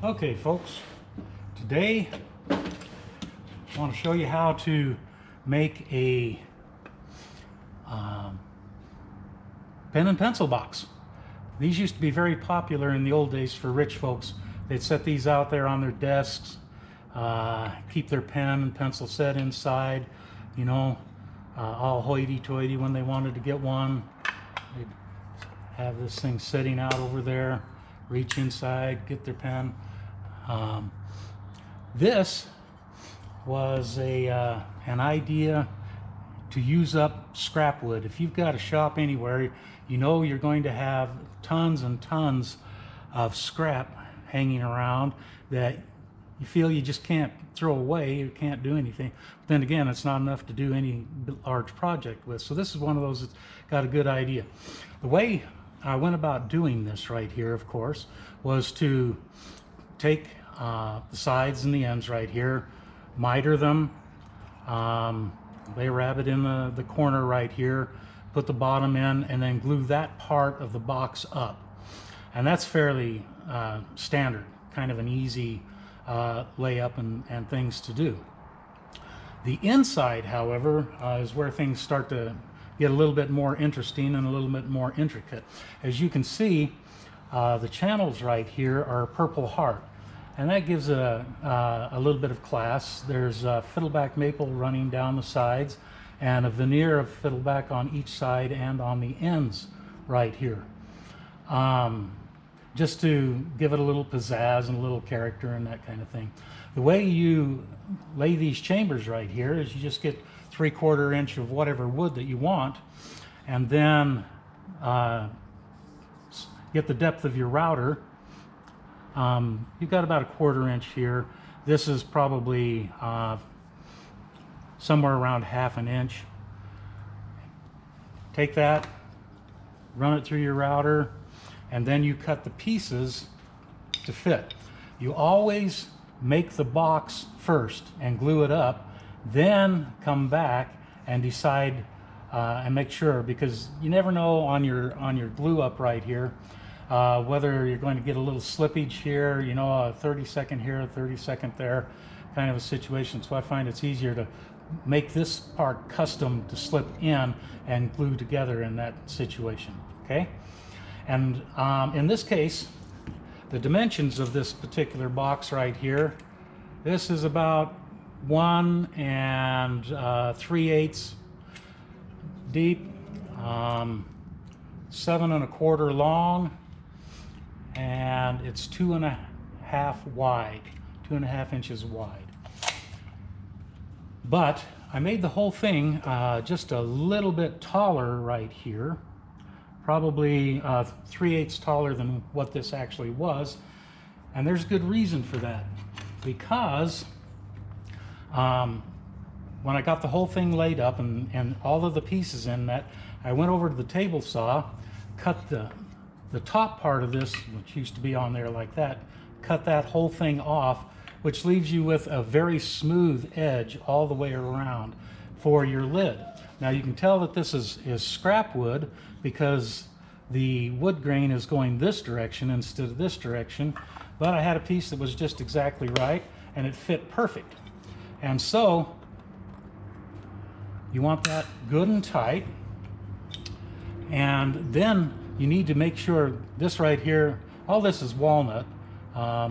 Okay folks, today I want to show you how to make a pen and pencil box. These used to be very popular in the old days for rich folks. They'd set these out there on their desks, keep their pen and pencil set inside, you know, all hoity-toity when they wanted to get one. They'd have this thing sitting out over there, reach inside, get their pen. This was an idea to use up scrap wood. If you've got a shop anywhere, you know you're going to have tons and tons of scrap hanging around that you feel you just can't throw away, you can't do anything. But then again, it's not enough to do any large project with. So this is one of those that's got a good idea. The way I went about doing this right here, of course, was to take the sides and the ends right here, miter them, lay a rabbit in the corner right here, put the bottom in, and then glue that part of the box up. And that's fairly standard, kind of an easy layup and things to do. The inside, however, is where things start to get a little bit more interesting and a little bit more intricate. As you can see, the channels right here are purple heart, and that gives a little bit of class. There's fiddleback maple running down the sides and a veneer of fiddleback on each side and on the ends right here, just to give it a little pizzazz and a little character and that kind of thing. The way you lay these chambers right here is you just get 3/4 inch of whatever wood that you want, and then get the depth of your router. You've got about 1/4 inch here. This is probably somewhere around 1/2 inch. Take that, run it through your router, and then you cut the pieces to fit. You always make the box first and glue it up, then come back and decide and make sure, because you never know on your glue up right here whether you're going to get a little slippage here, you know, a 30-second here, a 30-second there kind of a situation. So I find it's easier to make this part custom to slip in and glue together in that situation. Okay, and in this case, the dimensions of this particular box right here, this is about 1 3/8 deep, 7 1/4 long, and it's 2 1/2 wide, 2 1/2 inches wide. But I made the whole thing just a little bit taller right here, probably 3/8 taller than what this actually was, and there's good reason for that, because when I got the whole thing laid up and all of the pieces in that, I went over to the table saw, cut the top part of this, which used to be on there like that, cut that whole thing off, which leaves you with a very smooth edge all the way around for your lid. Now you can tell that this is scrap wood because the wood grain is going this direction instead of this direction, but I had a piece that was just exactly right and it fit perfect. And so you want that good and tight, and then you need to make sure this right here, all this is walnut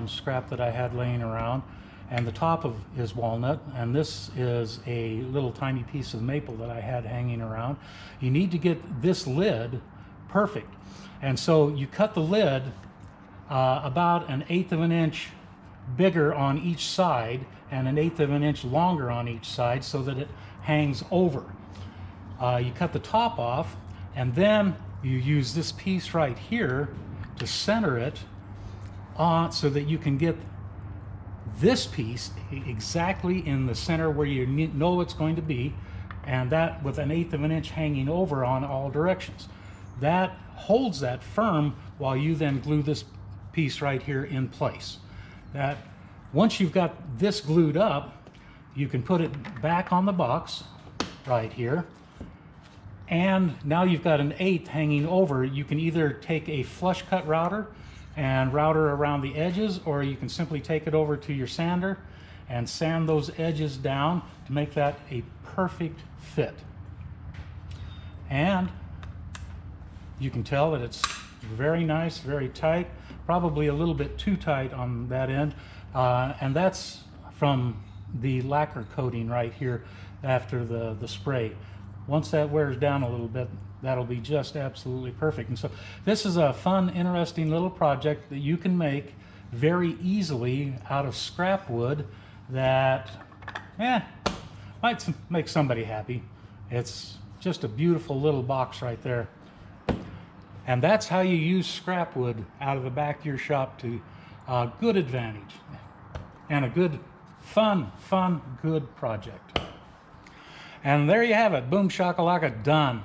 scrap that I had laying around, and the top of is walnut, and this is a little tiny piece of maple that I had hanging around. You need to get this lid perfect, and so you cut the lid about 1/8 inch bigger on each side and 1/8 inch longer on each side so that it hangs over. You cut the top off, and then you use this piece right here to center it on so that you can get this piece exactly in the center where you know it's going to be, and that with 1/8 inch hanging over on all directions. That holds that firm while you then glue this piece right here in place. That once you've got this glued up, you can put it back on the box right here, and now you've got 1/8 hanging over. You can either take a flush cut router and router around the edges, or you can simply take it over to your sander and sand those edges down to make that a perfect fit. And you can tell that it's very nice, very tight, probably a little bit too tight on that end, and that's from the lacquer coating right here after the spray. Once that wears down a little bit, that'll be just absolutely perfect. And so this is a fun, interesting little project that you can make very easily out of scrap wood that might make somebody happy. It's just a beautiful little box right there. And that's how you use scrap wood out of the back of your shop to good advantage and a good, fun, good project. And there you have it. Boom shakalaka, done.